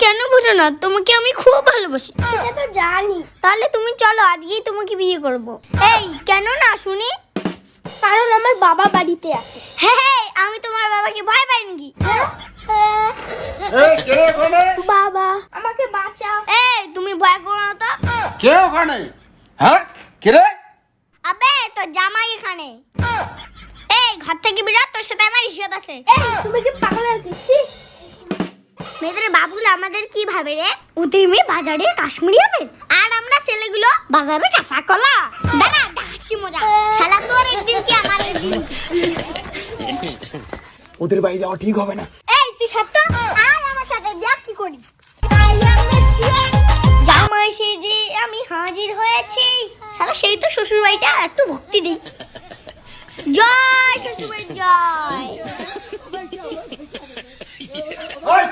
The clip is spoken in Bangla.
কেন বুঝো না? তোমাকে আমি খুব ভালোবাসি। সেটা তো জানি। তাহলে তুমি চলো, আজকেই তোমাকে বিয়ে করব। এই কেন না শুনি? কারণ আমার বাবা বাড়িতে আছে। হ্যাঁ, আমি তোমার বাবাকে ভয় পাই নাকি? এই কে ওখানে? বাবা আমাকে বাঁচাও। এই তুমি ভয় করো না তো। কে ওখানে? হ্যাঁ কে রে? আবে তোর জামাই এখানে। এই ঘর থেকে বেরো, তোর সাথে আমার হিসাব আছে। এই তুমি কি পাগল হয়েছিস? মেয়েদের বাবুগুলো আমাদের কি ভাবে রে? ওদের মেয়ে বাজারে কাশ্মীরি হবে, আর আমরা ছেলেগুলো বাজারে কাঁচা কলা। দাঁড়া দেখাচ্ছি মজা। শালা তোর একদিন কি আমার একদিন। ওদের বাড়ি যাওয়া ঠিক হবে না। এই তুই সত্য আয় আমার সাথে, দেখ কি করি। জামাই সেজে আমি হাজির হয়েছি। শালা সেই তো শ্বশুর বাড়িটা, একটু ভক্তি দিই। জয় শ্বশুর বাড়ি জয়। ওই